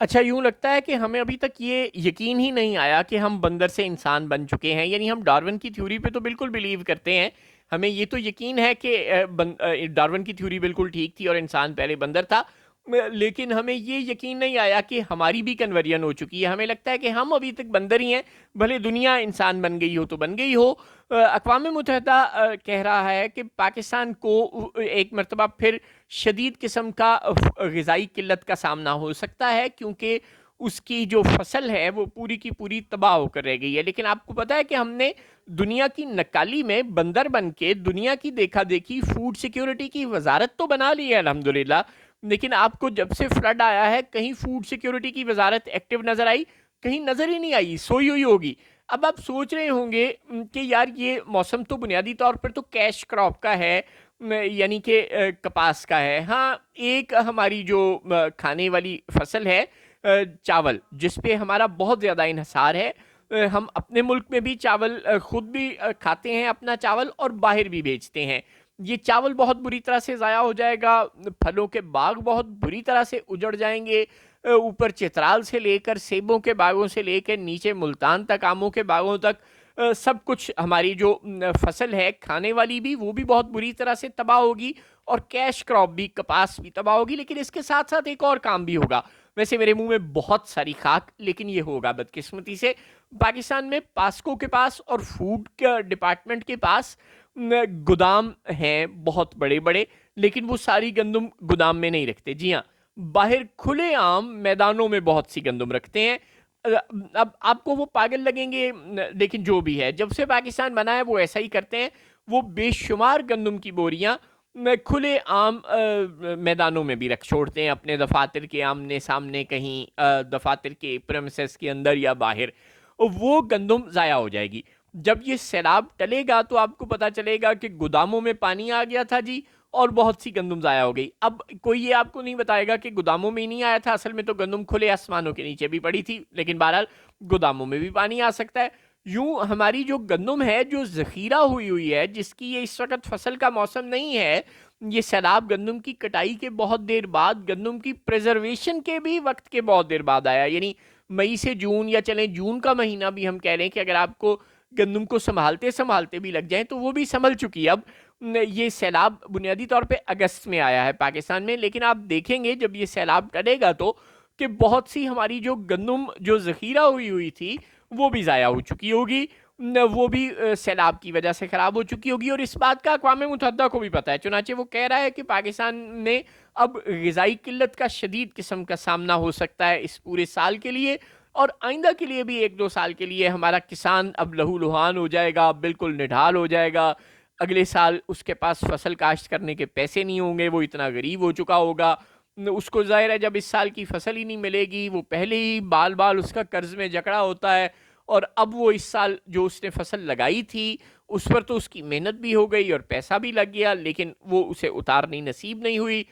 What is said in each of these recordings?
اچھا، یوں لگتا ہے کہ ہمیں ابھی تک یہ یقین ہی نہیں آیا کہ ہم بندر سے انسان بن چکے ہیں، یعنی ہم ڈارون کی تھیوری پہ تو بالکل بلیو کرتے ہیں، ہمیں یہ تو یقین ہے کہ ڈارون کی تھیوری بالکل ٹھیک تھی اور انسان پہلے بندر تھا، لیکن ہمیں یہ یقین نہیں آیا کہ ہماری بھی کنورژن ہو چکی ہے۔ ہمیں لگتا ہے کہ ہم ابھی تک بندر ہی ہیں، بھلے دنیا انسان بن گئی ہو تو بن گئی ہو۔ اقوام متحدہ کہہ رہا ہے کہ پاکستان کو ایک مرتبہ پھر شدید قسم کا غذائی قلت کا سامنا ہو سکتا ہے، کیونکہ اس کی جو فصل ہے وہ پوری کی پوری تباہ ہو کر رہ گئی ہے۔ لیکن آپ کو پتا ہے کہ ہم نے دنیا کی نکالی میں بندر بن کے دنیا کی دیکھا دیکھی فوڈ سیکیورٹی کی وزارت تو بنا لی ہے الحمدللہ، لیکن آپ کو جب سے فلڈ آیا ہے کہیں فوڈ سیکیورٹی کی وزارت ایکٹیو نظر آئی؟ کہیں نظر ہی نہیں آئی، سوئی ہوئی ہوگی۔ اب آپ سوچ رہے ہوں گے کہ یار یہ موسم تو بنیادی طور پر تو کیش کراپ کا ہے، یعنی کہ کپاس کا ہے۔ ہاں، ایک ہماری جو کھانے والی فصل ہے چاول، جس پہ ہمارا بہت زیادہ انحصار ہے، ہم اپنے ملک میں بھی چاول خود بھی کھاتے ہیں اپنا چاول، اور باہر بھی بیچتے ہیں۔ یہ چاول بہت بری طرح سے ضائع ہو جائے گا، پھلوں کے باغ بہت بری طرح سے اجڑ جائیں گے، اوپر چترال سے لے کر سیبوں کے باغوں سے لے کر نیچے ملتان تک آموں کے باغوں تک سب کچھ ہماری جو فصل ہے کھانے والی بھی، وہ بھی بہت بری طرح سے تباہ ہوگی، اور کیش کراپ بھی، کپاس بھی تباہ ہوگی۔ لیکن اس کے ساتھ ساتھ ایک اور کام بھی ہوگا، ویسے میرے منہ میں بہت ساری خاک، لیکن یہ ہوگا بدقسمتی سے پاکستان میں پاسکو کے پاس اور فوڈ کے ڈپارٹمنٹ کے پاس گودام ہیں بہت بڑے بڑے، لیکن وہ ساری گندم گودام میں نہیں رکھتے۔ جی ہاں، باہر کھلے عام میدانوں میں بہت سی گندم رکھتے ہیں۔ اب آپ کو وہ پاگل لگیں گے، لیکن جو بھی ہے، جب سے پاکستان بنا ہے وہ ایسا ہی کرتے ہیں۔ وہ بے شمار گندم کی بوریاں کھلے عام میدانوں میں بھی رکھ چھوڑتے ہیں، اپنے دفاتر کے آمنے سامنے، کہیں دفاتر کے پریمیسز کے اندر یا باہر۔ وہ گندم ضائع ہو جائے گی۔ جب یہ سیلاب ٹلے گا تو آپ کو پتا چلے گا کہ گوداموں میں پانی آ گیا تھا جی، اور بہت سی گندم ضائع ہو گئی۔ اب کوئی یہ آپ کو نہیں بتائے گا کہ گوداموں میں ہی نہیں آیا تھا، اصل میں تو گندم کھلے آسمانوں کے نیچے بھی پڑی تھی، لیکن بہرحال گوداموں میں بھی پانی آ سکتا ہے۔ یوں ہماری جو گندم ہے جو ذخیرہ ہوئی ہے، جس کی یہ اس وقت فصل کا موسم نہیں ہے، یہ سیلاب گندم کی کٹائی کے بہت دیر بعد، گندم کی پریزرویشن کے بھی وقت کے بہت دیر بعد آیا، یعنی مئی سے جون، یا چلیں جون کا مہینہ بھی ہم کہہ لیں کہ اگر آپ کو گندم کو سنبھالتے سنبھالتے بھی لگ جائیں تو وہ بھی سنبھل چکی ہے۔ اب یہ سیلاب بنیادی طور پہ اگست میں آیا ہے پاکستان میں، لیکن آپ دیکھیں گے جب یہ سیلاب ٹلے گا تو کہ بہت سی ہماری جو گندم جو ذخیرہ ہوئی تھی وہ بھی ضائع ہو چکی ہوگی، وہ بھی سیلاب کی وجہ سے خراب ہو چکی ہوگی، اور اس بات کا اقوام متحدہ کو بھی پتہ ہے۔ چنانچہ وہ کہہ رہا ہے کہ پاکستان میں اب غذائی قلت کا شدید قسم کا سامنا ہو سکتا ہے اس پورے سال کے لیے، اور آئندہ کے لیے بھی 1-2 سال کے لیے۔ ہمارا کسان اب لہو لہان ہو جائے گا، بالکل نڈھال ہو جائے گا، اگلے سال اس کے پاس فصل کاشت کرنے کے پیسے نہیں ہوں گے، وہ اتنا غریب ہو چکا ہوگا۔ اس کو ظاہر ہے جب اس سال کی فصل ہی نہیں ملے گی، وہ پہلے ہی بال بال اس کا قرض میں جکڑا ہوتا ہے، اور اب وہ اس سال جو اس نے فصل لگائی تھی اس پر تو اس کی محنت بھی ہو گئی اور پیسہ بھی لگ گیا، لیکن وہ اسے اتارنی نصیب نہیں ہوئی۔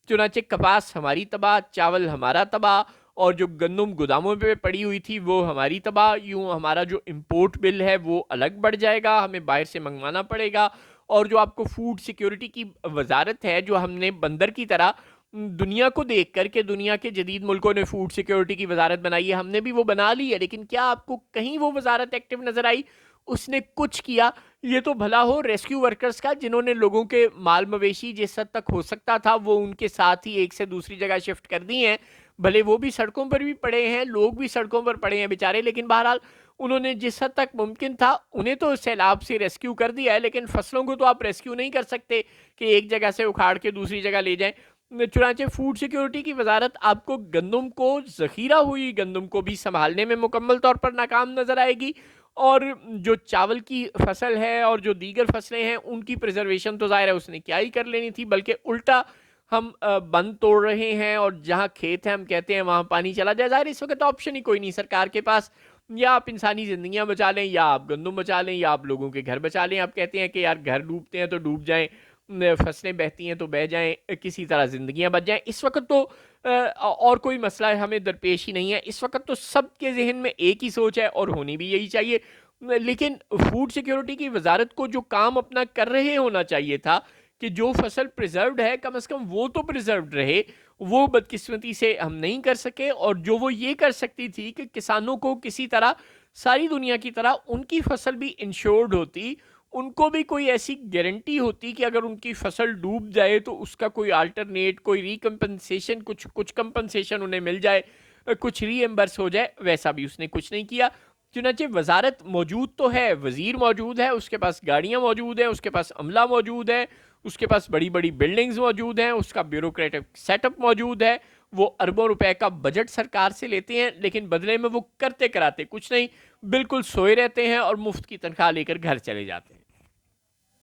چنانچہ کپاس ہماری تباہ، چاول ہمارا تباہ، اور جو گندم گوداموں پہ پڑی ہوئی تھی وہ ہماری تباہ۔ یوں ہمارا جو امپورٹ بل ہے وہ الگ بڑھ جائے گا، ہمیں باہر سے منگوانا پڑے گا، اور جو آپ کو فوڈ سیکیورٹی کی وزارت ہے جو ہم نے بندر کی طرح دنیا کو دیکھ کر کے، دنیا کے جدید ملکوں نے فوڈ سیکیورٹی کی وزارت بنائی ہے، ہم نے بھی وہ بنا لی ہے، لیکن کیا آپ کو کہیں وہ وزارت ایکٹیو نظر آئی؟ اس نے کچھ کیا؟ یہ تو بھلا ہو ریسکیو ورکرز کا، جنہوں نے لوگوں کے مال مویشی جس حد تک ہو سکتا تھا وہ ان کے ساتھ ہی ایک سے دوسری جگہ شفٹ کر دی ہیں، بھلے وہ بھی سڑکوں پر بھی پڑے ہیں، لوگ بھی سڑکوں پر پڑے ہیں بیچارے، لیکن بہرحال انہوں نے جس حد تک ممکن تھا انہیں تو سیلاب سے ریسکیو کر دیا ہے، لیکن فصلوں کو تو آپ ریسکیو نہیں کر سکتے کہ ایک جگہ سے اکھاڑ کے دوسری جگہ لے جائیں۔ چنانچہ فوڈ سیکیورٹی کی وزارت آپ کو گندم کو، ذخیرہ ہوئی گندم کو بھی سنبھالنے میں مکمل طور پر ناکام نظر آئے گی، اور جو چاول کی فصل ہے اور جو دیگر فصلیں ہیں ان کی پریزرویشن تو ظاہر ہے اس نے کیا ہی کر لینی تھی، بلکہ الٹا ہم بند توڑ رہے ہیں، اور جہاں کھیت ہیں ہم کہتے ہیں وہاں پانی چلا جائے۔ ظاہر اس وقت آپشن ہی کوئی نہیں سرکار کے پاس، یا آپ انسانی زندگیاں بچا لیں، یا آپ گندم بچا لیں، یا آپ لوگوں کے گھر بچا لیں۔ آپ کہتے ہیں کہ یار گھر ڈوبتے ہیں تو ڈوب جائیں، فصلیں بہتی ہیں تو بہہ جائیں، کسی طرح زندگیاں بچ جائیں۔ اس وقت تو اور کوئی مسئلہ ہمیں درپیش ہی نہیں ہے، اس وقت تو سب کے ذہن میں ایک ہی سوچ ہے، اور ہونی بھی یہی چاہیے۔ لیکن فوڈ سیکیورٹی کی وزارت کو جو کام اپنا کر رہے ہونا چاہیے تھا کہ جو فصل پریزروڈ ہے کم از کم وہ تو پریزروڈ رہے، وہ بدقسمتی سے ہم نہیں کر سکے، اور جو وہ یہ کر سکتی تھی کہ کسانوں کو کسی طرح ساری دنیا کی طرح ان کی فصل بھی انشورڈ ہوتی، ان کو بھی کوئی ایسی گارنٹی ہوتی کہ اگر ان کی فصل ڈوب جائے تو اس کا کوئی آلٹرنیٹ، کوئی ریکمپنسیشن، کچھ کمپنسیشن انہیں مل جائے، کچھ ری ایمبرس ہو جائے، ویسا بھی اس نے کچھ نہیں کیا۔ چنانچہ وزارت موجود تو ہے، وزیر موجود ہے، اس کے پاس گاڑیاں موجود ہیں، اس کے پاس عملہ موجود ہے، اس کے پاس بڑی بڑی بلڈنگز موجود ہیں، اس کا بیوروکریٹک سیٹ اپ موجود ہے، وہ اربوں روپے کا بجٹ سرکار سے لیتے ہیں، لیکن بدلے میں وہ کرتے کراتے کچھ نہیں، بالکل سوئے رہتے ہیں اور مفت کی تنخواہ لے کر گھر چلے جاتے ہیں۔